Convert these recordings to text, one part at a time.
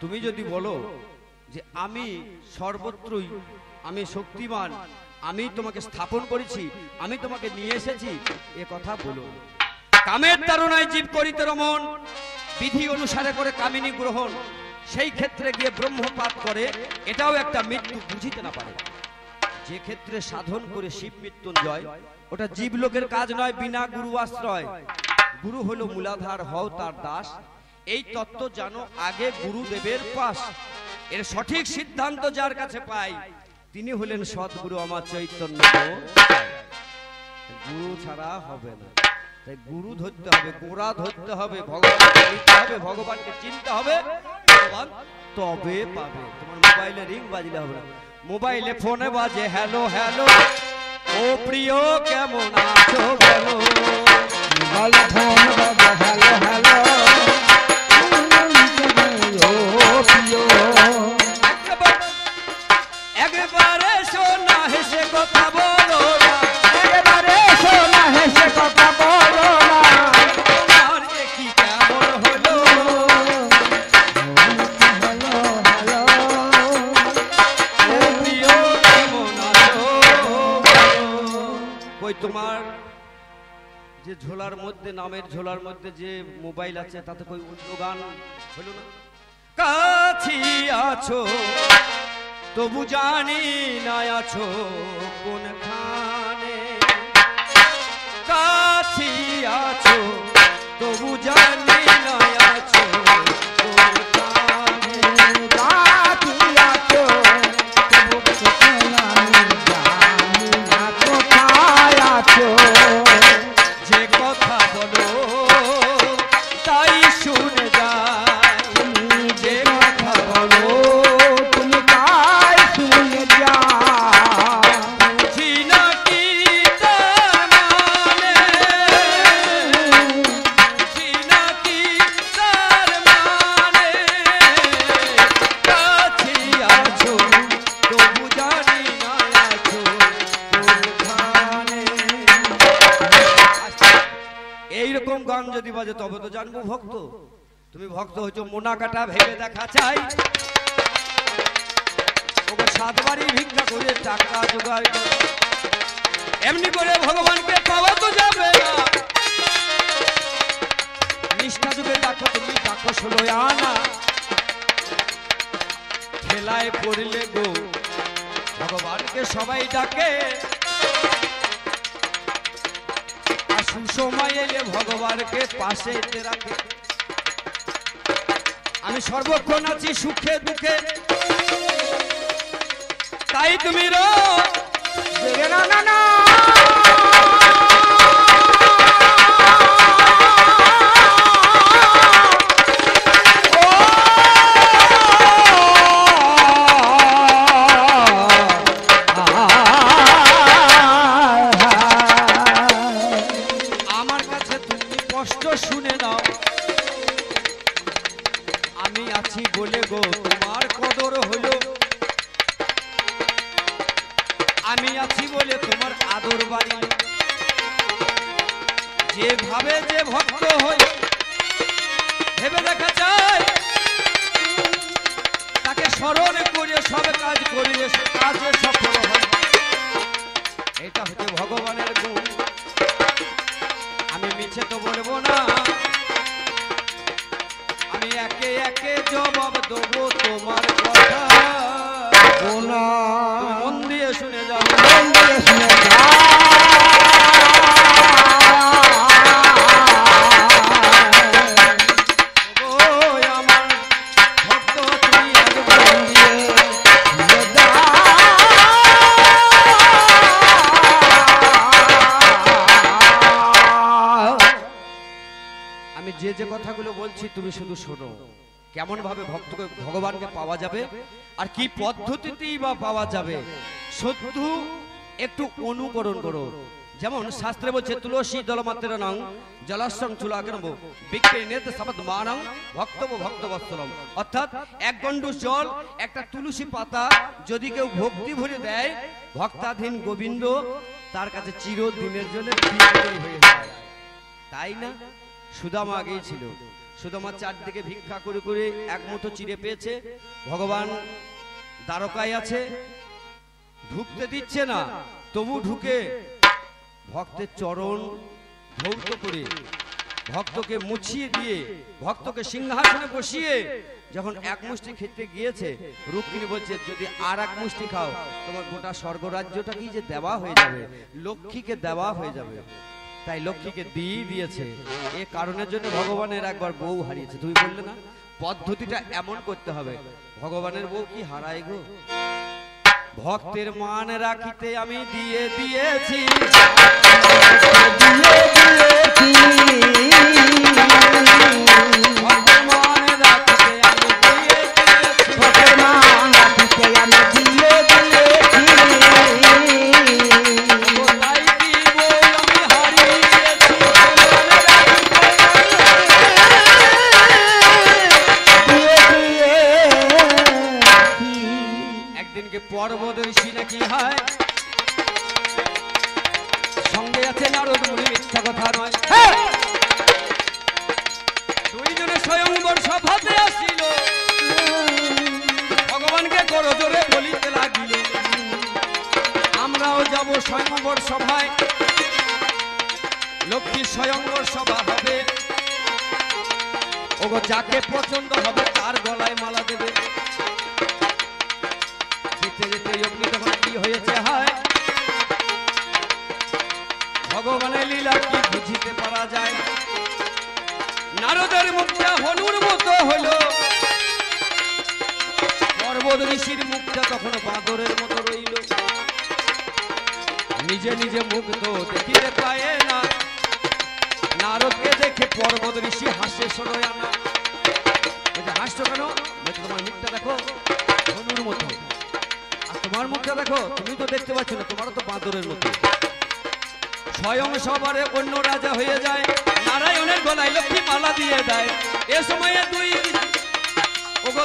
তুমি যদি বলো যে আমি সর্বত্রই আমি শক্তিমান, আমি তোমাকে স্থাপন করেছি, আমি তোমাকে নিয়ে এসেছি, এ কথা বলো। কামের তাড়নায় জীব করিতে রমণ, বিধি অনুসারে করে কামিনী গ্রহণ, সেই ক্ষেত্রে গিয়ে ব্রহ্মপাত করে, এটাও একটা মৃত্যু বুঝিতে না পারে। যে ক্ষেত্রে সাধন করে শিব মৃত্যুঞ্জয়, ওটা জীবলোকের কাজ নয়, বিনা গুরু আশ্রয়। গুরু হলো মূলাধার, হও তার দাস। এই তত্ত্ব জানো আগে গুরুদেবের পাশ। এর সঠিক সিদ্ধান্ত যার কাছে পাই, তিনি হলেন সদ্গুরু আমার চৈতন্য। গুরু ছাড়া হবে না, তাই গুরু ধরতে হবে, গোড়া ধরতে হবে, ভগবানকে নিতে হবে, ভগবানকে চিনতে হবে, ভগবান তবে পাবে। তোমার মোবাইলে রিং বাজলে হবে না, মোবাইলে ফোনে বাজে হ্যালো হ্যালো, ও প্রিয় কেমন আছো বলো, মোবাইলে ফোন বাজে হ্যালো হ্যালো, একবারে শোনা হেসে কথা বলো না, একবারে শোনা হেসে কথা বলো না, তোমার কি কেমন হলো, হ্যালো হ্যালো, ও প্রিয় কেমন আছো। কই তোমার যে ঝোলার মধ্যে, নামের ঝোলার মধ্যে যে মোবাইল আছে, তাতে কই অন্য গান হলো না? কাছি আছো তবু জানি না আছো কোনখানে, কাছি আছো তবু জানি না আছো কোনখানে, কাছি আছো তবু জানি না কোথায় আছো, যে কথা বলো তাই শুনে যায়, তুমি যে কথা বলো তুমি তাই শুনে যাও, বুঝি নাকি তার মানে, বুঝি নাকি তার মানে, কাছে আছো তবু জানি না আছো কোনখানে। এইরকম গান যদি বাজে তবে তো জানবো ভক্ত। তুমি ভক্ত হচ্ছ, মোনা কাটা ভেবে দেখা চাই, ওকে সাতবারই ভিক্ষা করে টাকা জোগাড় করে, এমনি করে ভগবানকে পাওয়া তো যাবে না। নিষ্ঠা যুগে ডাকো তুমি, ডাকো 16 আনা, ঠেলায় পড়লে গো ভগবানকে সবাই ডাকে, আর সুসময় এলে ভগবানকে পাশে রাখে। আমি সর্বক্ষণ আছি সুখে দুঃখে, তাই তুমি না না না আমার কাছে তুমি কষ্ট শুনে নাও, আমি আছি বলে গো তোমার কদর হলো, আমি আছি বলে তোমার আদর বাড়ি। যেভাবে যে ভক্ত হই ভেবে দেখা যায়, তাকে স্মরণ করে সব কাজ করিলে কাজে সফল হয়। এটা হচ্ছে ভগবানের গুণ, আমি মিছে তো বলবো না, আমি একে একে জবাব দেবো তোমার কথা। তুমি মন দিয়ে শুনে যাও, ও আমার ভক্ত তুমি একবার আমি যে যে কথাগুলো বলছি তুমি শুধু শোনো, কেমন ভাবে ভক্তকে ভগবানকে পাওয়া যাবে আর কি পদ্ধতিতেই বা পাওয়া যাবে, শুধু একটু অনুকরণ করো। যেমন শাস্ত্রে বলছে তুলসী দলমাত্র নং জলাশং চুলাগ্রম বিক্রি নেতে শব্দ মানং ভক্তব ভক্ত বৎসলম, অর্থাৎ এক গন্ডু জল, একটা তুলসী পাতা যদি কেউ ভক্তি ভরে দেয়, ভক্তাধীন গোবিন্দ তার কাছে চিরদিনের জন্য হয়ে যায়। তাই না? সুদামা আগেই ছিল, সুদামা চারদিকে ভিক্ষা করে করে এক মুঠো চিড়ে পেয়েছে। ভগবান দ্বারকায় আছে, ঢুকতে দিচ্ছে না, তবু ঢুকে ভক্তের চরণ ধৌত করে ভক্তকে মুছিয়ে দিয়ে ভক্তকে সিংহাসনে বসিয়ে যখন এক মুষ্টি খেতে গিয়েছে, রুক্মিণী বলছে যদি আর এক মুষ্টি খাও তোমার গোটা স্বর্গরাজ্যটা কি যে দেওয়া হয়ে যাবে, লক্ষ্মীকে দেওয়া হয়ে যাবে। তাই লক্ষ্মীকে দিয়ে দিয়েছে। এ কারণের জন্য ভগবানের একবার বউ হারিয়েছে। তুমি বললে না পদ্ধতিটা এমন করতে হবে, ভগবানের বউ কি হারায় গো? ভক্তের মান রাখিতে আমি দিয়ে দিয়েছি, ভক্তের মান রাখিতে আমি দিয়ে দিয়েছি, ভক্তের মান রাখিতে আমি দিয়ে দিয়েছি। তাই কি বউ আমি হারিয়েছি, একদিনকে পর্বত ঋষি নাকি হয়, সঙ্গে আছে নারদ মুনি, মিথ্যা কথা নয়। দুইজনে স্বয়ংবর সভাতে আসিল, ভগবানকে করজোরে বলিতে লাগিল আমরাও যাব স্বয়ংবর সভায়, লক্ষ্মীর স্বয়ংবর সভা হবে, ওগো যাকে পছন্দ হবে তার গলায় মালা দেবে। যেতে যেতে অগ্নি তখন কি হয়েছে হয়, ভগবানের লীলা কি বুঝিতে পারা যায়। নারদের মুখটা হনুর মতো হলো, পর্বত ঋষির মুখটা তখন বাঁদরের মতো রইল। নিজে নিজে মুখ তো দেখিতে পায় না, নারদকে দেখে পর্বত ঋষি হাসে সরয় আনা। হাসছো কেন? তোমার মুখটা দেখো হনুর মতো, আর তোমার মুখটা দেখো তুমি তো দেখতে পাচ্ছ না, তোমারও তো বাঁদরের মতো। স্বয়ং সবারে অন্য রাজা হয়ে যায়, নারায়ণের গলায় লক্ষ্মী মালা দিয়ে দেয়। এ সময়ে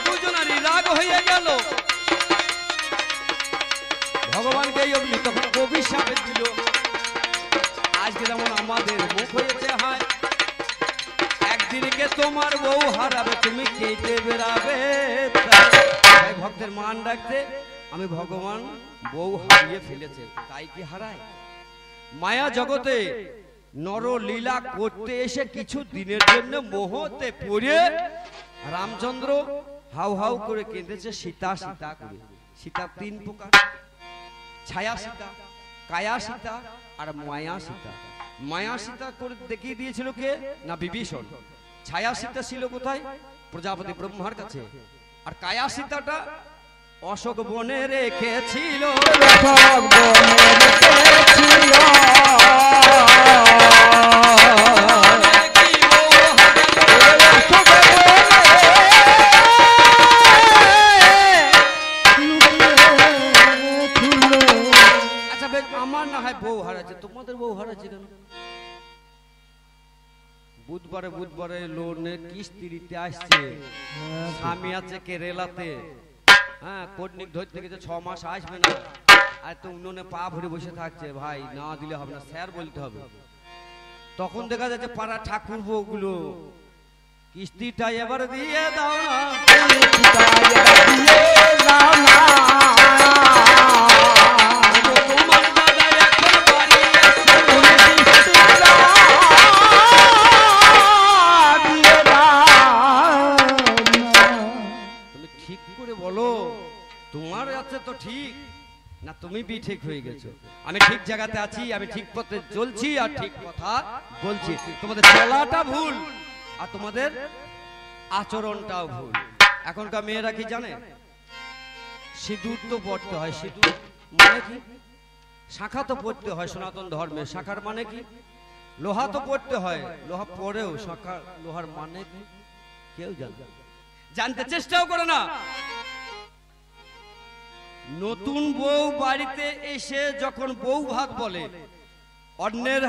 দুজনারই রাগ হয়ে গেল, ভগবানকে অগ্নি তখন অভিশাপ দিল। আজকে যেমন আমাদের মুখ হয়েছে হয়, একদিনকে তোমার বউ হারাবে, তুমি কেটে বেড়াবে। তাই ভক্তের মান রাখতে আমি ভগবান বউ হারিয়ে ফেলেছে, তাই কি হারায়? মায়া জগতে নর লীলা করতে এসে কিছু দিনের জন্য মোহতে পড়ে রামচন্দ্র হাউ হাউ করে কেঁদেছে সীতা সীতা করে। সীতা তিন প্রকার, ছায়া সীতা, কায়া সীতা আর মায়া সীতা। মায়া সীতা করে দেখিয়ে দিয়েছিল কে না বিভীষণ। ছায়া সীতা ছিল কোথায়? প্রজাপতি ব্রহ্মার কাছে। আর কায়া সীতাটা অশোক বনে রেখেছিল। আচ্ছা বেশ, আমার না হয় বউ হারাচ্ছে, তোমাদের বউ হারাচ্ছে কেন? বুধবারে বুধবারে লোনের কিস্তি দিতে আসছে, স্বামী আছে কেরালাতে, হ্যাঁ কর্নিক ধরতে গেছে 6 মাস আসবে না, আর তো উনুনে পা ভরে বসে থাকছে। ভাই না দিলে হবে না, স্যার বলতে হবে। তখন দেখা যাচ্ছে পাড়া ঠাকুর বউগুলো কিস্তিটা এবার দিয়ে দাও না, তোমার দাদা এখন বাড়ি আসছে, তুমি ঠিক করে বলো তোমার আছে তো ঠিক না, তুমি বি ঠিক হয়ে গেছো? আমি ঠিক জায়গাতে আছি, আমি ঠিক পথে চলছি আর ঠিক কথা বলছি। তোমাদের চলাটা ভুল আর তোমাদের আচরণটাও ভুল। এখনকার মেয়েরা কি জানে? সিঁদুর তো পড়তে হয়। সিঁদুর মানে কি? শাখা তো পড়তে হয় সনাতন ধর্মে। শাখার মানে কি? লোহা তো পড়তে হয়। লোহা পরেও শাখা লোহার মানে কি কেউ জানে? জানতে চেষ্টাও করে না। নতুন বউ বাড়িতে এসে যখন বউ ভাত বলে, অন্যের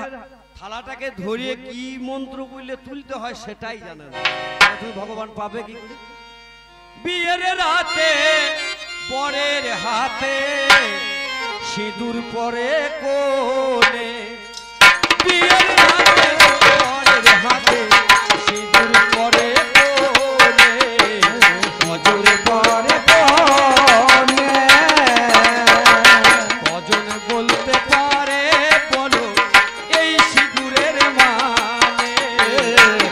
থালাটাকে ধরিয়ে কি মন্ত্র বললে তুলতে হয় সেটাই জানে না। তুমি ভগবান পাবে কি? বিয়ের রাতে পরের হাতে সিঁদুর পরে কোণে, বিয়ের রাতে পরের হাতে সিঁদুর পরে সিঁদুর পরে কোনে কজন বলতে পারে বলো এই সিঁদুরের মানে?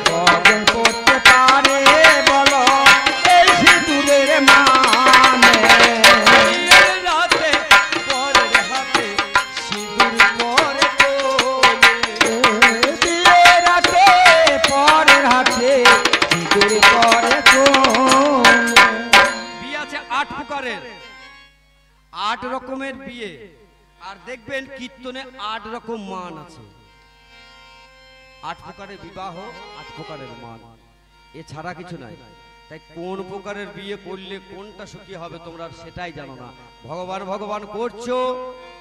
কজন করতে পারে বলো এই সিঁদুরের মানে? বিয়ের রাতে পরের হাতে সিঁদুর পরে কোলে। বিয়ের রাতে পরের হাতে সিঁদুর পরে কোনে। বিয়ে আছে 8 প্রকারের, 8 রকমের বিয়ে। আর দেখবেন কীর্তনে 8 রকম মান আছে। 8 প্রকারের বিবাহ, 8 প্রকারের মান, এছাড়া কিছু নাই। তাই কোন প্রকারের বিয়ে করলে কোনটা সুখী হবে তোমরা সেটাই জানো না। ভগবান ভগবান করছো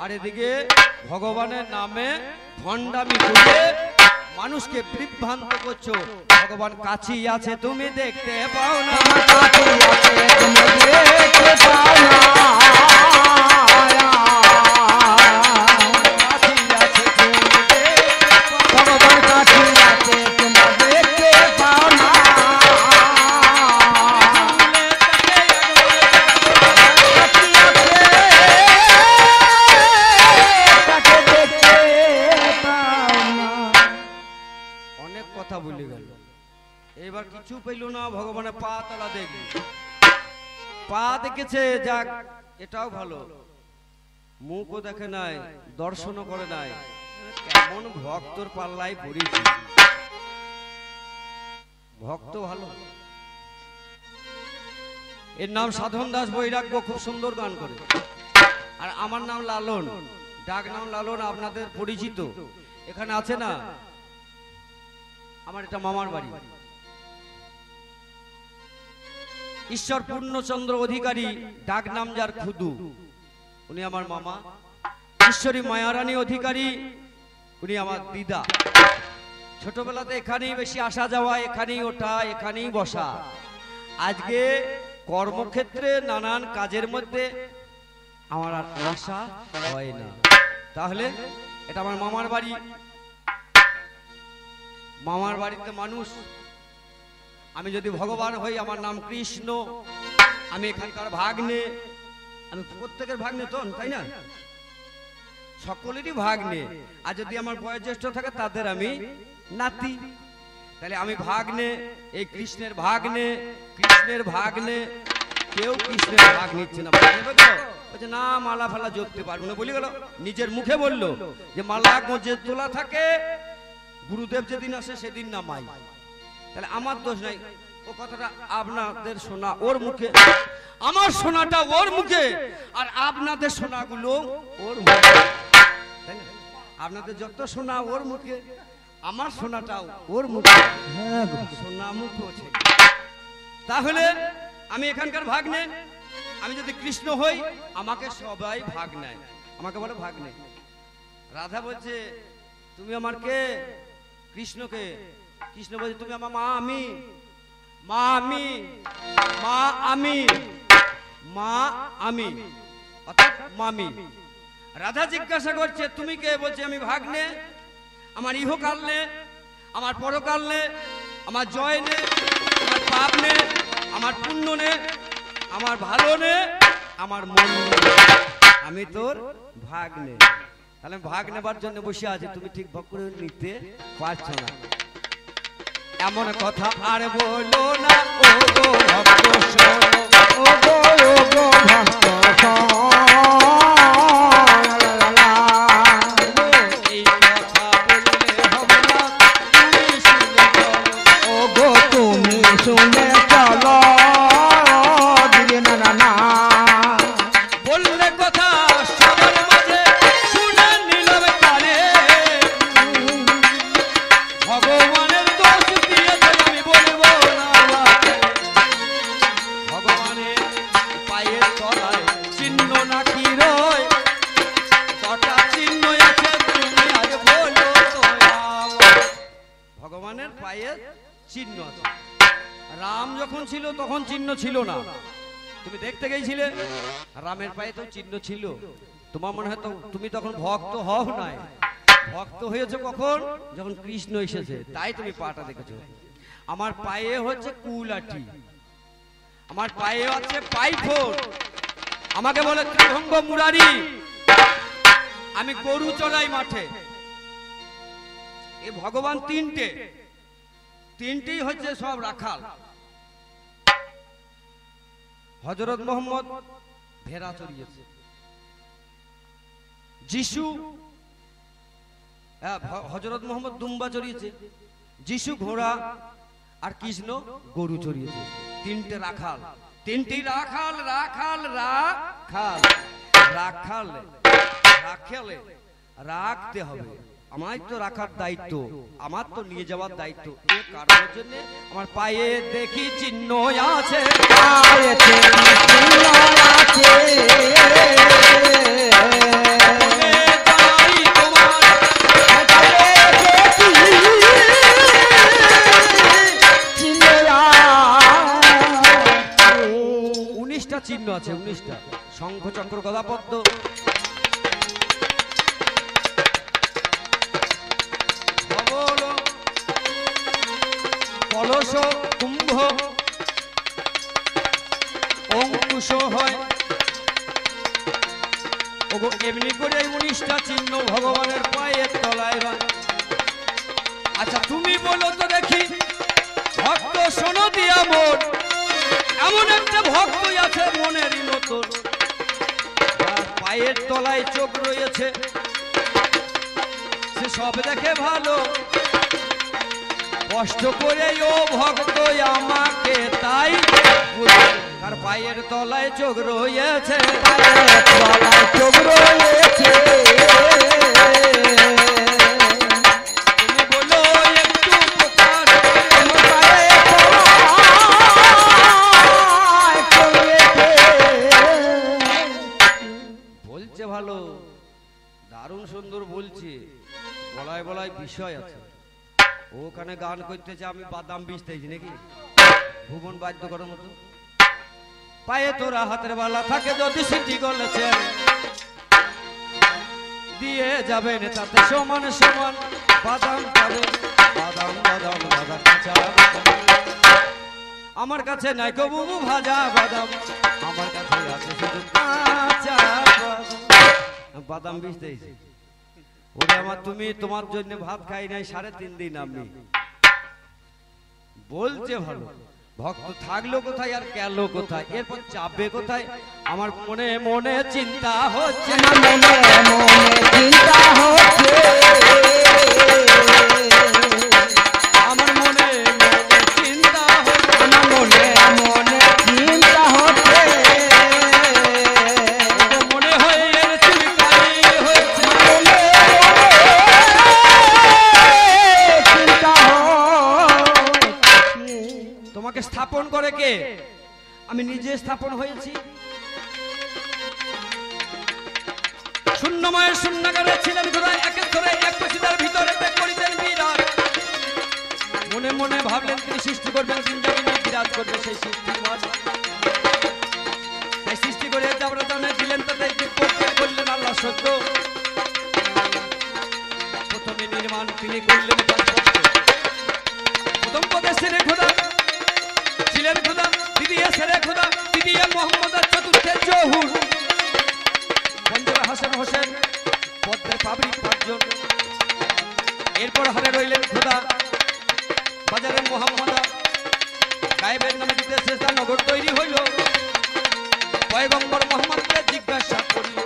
আর এদিকে ভগবানের নামে ভণ্ডামি করে মানুষকে বিভ্রান্ত করছো। ভগবান কাছেই আছে, তুমি দেখতে পাও না। আমার কাছে আছে তুমি দেখতে পাও না। কাছেই আছে, তুমি দেখতে পাও না। ভগবান কাছে আছে তুমি দেখতে পাও না। কাছে দেখতে পাও না। অনেক কথা বলে গেল, এবার কিছু পেল না। ভগবানের পা তলা দেখবে, পা দেখেছে, যাক এটাও ভালো। মুখও দেখে নাই, দর্শনও করে নাই, কেমন ভক্তর পাল্লাই পড়েছি। ভক্ত ভালো। এর নাম সাধন দাস বৈরাগ্য, খুব সুন্দর গান করে। আর আমার নাম লালন, ডাক নাম লালন, আপনাদের পরিচিত। এখানে আছে না, আমার এটা মামার বাড়ি। ঈশ্বর পূর্ণচন্দ্র অধিকারী, ডাক নাম যার খুদু, উনি আমার মামা। ঈশ্বরী মায়ারানী অধিকারী, উনি আমার দিদা। ছোটবেলাতে এখানেই বেশি আসা যাওয়া, এখানেই ওঠা, এখানেই বসা। আজকে কর্মক্ষেত্রে নানান কাজের মধ্যে আমার আর আসা হয় না। তাহলে এটা আমার মামার বাড়ি। মামার বাড়িতে মানুষ, আমি যদি ভগবান হই, আমার নাম কৃষ্ণ, আমি এখানকার ভাগ্নে, আমি প্রত্যেকের ভাগ্নে তো, তাই না? সকলেরই ভাগ্নে। আর যদি আমার বয়োজ্যেষ্ঠ থাকে তাদের আমি নাতি। তাহলে আমি ভাগ্নে, এই কৃষ্ণের ভাগ্নে, কৃষ্ণের ভাগ্নে। কেউ কৃষ্ণের ভাগ নিচ্ছে না। নেবে তো? বলছে না, মালা ফালা জপতে পারবো না। বলি গেল, নিজের মুখে বললো যে মালা গোজে তোলা থাকে, গুরুদেব যেদিন আসে সেদিন নামাই। তাহলে আমার দোষ নাই। ও কথাটা আপনাদের শোনা ওর মুখে, আমার শোনাটা ওর মুখে, আর আপনাদের শোনাগুলো ওর মুখে। তাই না? আপনাদের যত শোনা ওর মুখে, আমার শোনাটাও ওর মুখে। শোনা মুখ আছে। তাহলে আমি এখানকার ভাগ্নে। আমি যদি কৃষ্ণ হই, আমাকে সবাই ভাগ নেয়, আমাকে বলে ভাগ্নে। রাধা বলছে তুমি আমার কে? কৃষ্ণকে। কৃষ্ণ বলছে তুমি আমার মা। আমি মা, আমি মা, আমি মা, আমি অর্থাৎ মামি। রাধা জিজ্ঞাসা করছে তুমি কে? বলছে আমি ভাগ্নে। আমার ইহকাল নে, আমার পরকাল নে, আমার জয় নে, আমার পাপ নে, আমার পুণ্য নে, আমার ভালো নে, আমার মন নে। আমি তোর ভাগ্নে। তাহলে ভাগ নেবার জন্য বসে আছি, তুমি ঠিক ভক্ত নিতে পারছো না। এমন কথা আর বলো না, ও গো ভক্ত শোনো, ও গো ভক্ত শোনো। এই কথা বললে হবে না, তুমি শুনে বলো। ও গো তুমি শুনে চলো। দিলে না না না। বললে কথা সবার মাঝে শুনে নিলাম কানে। ভগবানের দোষ দিয়ে আমি বলবো না। ভগবানের পায়ের তলায় চিহ্ন নাকি রয়, কটা চিহ্ন আছে তুমি আজ বলো তো আমায়। ভগবানের পায়ের চিহ্ন আছে। রাম যখন ছিল তখন চিহ্ন ছিল না। তুমি দেখতে গেছিলে, রামের পায়ে তো চিহ্ন ছিল। তোমার মনে হয় তো তুমি তখন ভক্ত হও নাই। ভক্ত হয়েছে কখন? যখন কৃষ্ণ এসেছে, তাই তুমি পাটা দেখেছো। আমার পায়ে হচ্ছে কুলাটি, আমার পায়ে আছে পাইথর, আমাকে বলে ত্রিভঙ্গ মুরারি। আমি গরু চড়াই মাঠে। এ ভগবান তিনটেই হচ্ছে সব রাখাল। হযরত মুহাম্মদ ভেড়া চড়িয়েছে, যিশু হযরত মুহাম্মদ দুম্বা চড়িয়েছে, যিশু ঘোড়া, আর কৃষ্ণ গরু চড়িয়েছে। তিনটে রাখাল, তিনটি রাখাল রাখাল রাখাল রাখাল রাখালে রাখতে হবে। আমার তো রাখার দায়িত্ব, আমার তো নিয়ে যাওয়ার দায়িত্ব। এ কারণের জন্য আমার পায়ে দেখি চিহ্ন আছে, পায়েতে চিহ্ন আছে। চিহ্ন আছে 19টা, শঙ্খ চক্র গদা পদ্ম। কলস কুম্ভ অঙ্কুশ হয়। ওগো এমনি করে 19টা চিহ্ন ভগবানের পায়ের তলায় রয়। আচ্ছা তুমি বলো তো দেখি, ভক্ত শোনো দিয়া মন, এমন একটা ভক্ত আছে মনেরই মতন, পায়ের তলায় চোখ রয়েছে, সে সব দেখে ভালো। কষ্ট করে ও ভক্ত আমাকে তাই, তার পায়ের তলায় চোখ রয়েছে, পায়ের তলায় চোখ রয়েছে। তুমি বলো একটু উপকার, বলছে ভালো, দারুণ সুন্দর বলছে, বলায় বলায় বিষয় আছে। ওখানে গান করতেছে, আমি বাদাম বীজতেছি নাকি ভুবন বাদ্য করার মতো। পায়ে তোরা হাতের বালা থাকে যদি সিটি গলেছে, দিয়ে যাবেন তাতে সমান সমান বাদাম পাবেন, বাদাম বাদাম বাদাম কাঁচা। আমার কাছে নাই কবু ভাজা বাদাম, আমার কাছে আছে শুধু কাঁচা বাদাম বীজতেছি। ওরে আমার, তুমি তোমার জন্য ভাত খাই নাই 3.5 দিন। আমি বলছে ভালো, ভক্ত থাকলো কোথায় আর গেল কোথায়, এরপর চাপবে কোথায়? আমার মনে মনে চিন্তা হচ্ছে, মনে মনে চিন্তা হচ্ছে, আমার মনে মনে চিন্তা হচ্ছে, আমার মনে মনে চিন্তা হচ্ছে। মনে হয় এর চুলকানি হয়েছে, চিন্তা হচ্ছে। তোমাকে স্থাপন করে কে? আমি নিজে স্থাপন হয়েছি। শূন্যময়ের শূন্যাগারে ছিলেন খোদা, একের ধরে এক পশিদার ভিতরে ত্যাগ করিতেন বিরাট। মনে মনে ভাবলেন তিনি সৃষ্টি করবেন, জিন্দাগিনী বিরাজ করবে সেই সৃষ্টির মাঝে। তাই সৃষ্টি করে যাবরা জানে দিলেন, তাতে করলেন আল্লাহ সত্য। প্রথমে নির্মাণ তিনি করলেন প্রথম পদে সেরে খোদা ছিলেন খোদা, দ্বিতীয় সেরে খোদা, তৃতীয় মোহাম্মদ, চতুর্থে জহুর, পঞ্চমে হাসান হোসেন, পদ্মের পাবলিক 5 জন। এরপর হারে রইলেন খোদা বাজারের মোহাম্মদা, গায়েবের নামে দিতে শেষা নগর তৈরি হইল। পয়গম্বর মোহাম্মদকে জিজ্ঞাসা করিল,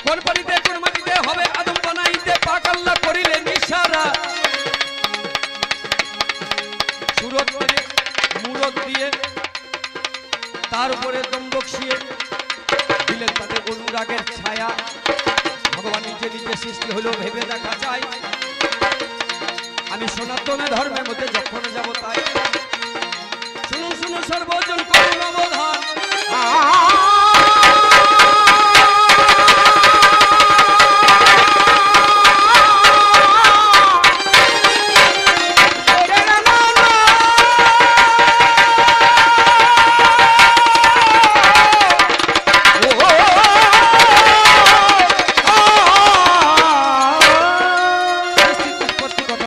কোন পানিতে কোন মাটিতে হবে আদম বানাইতে? পাক আল্লাহ করিলেন ইশারা, সুরত করে মুরত দিয়ে তার উপরে দম বসিয়ে দিলেন তাদের অনুরাগের ছায়া। ভগবান নিজে নিজে সৃষ্টি হলো, ভেবে দেখা যায়। আমি সনাতন ধর্মের মধ্যে যখন যাব তাই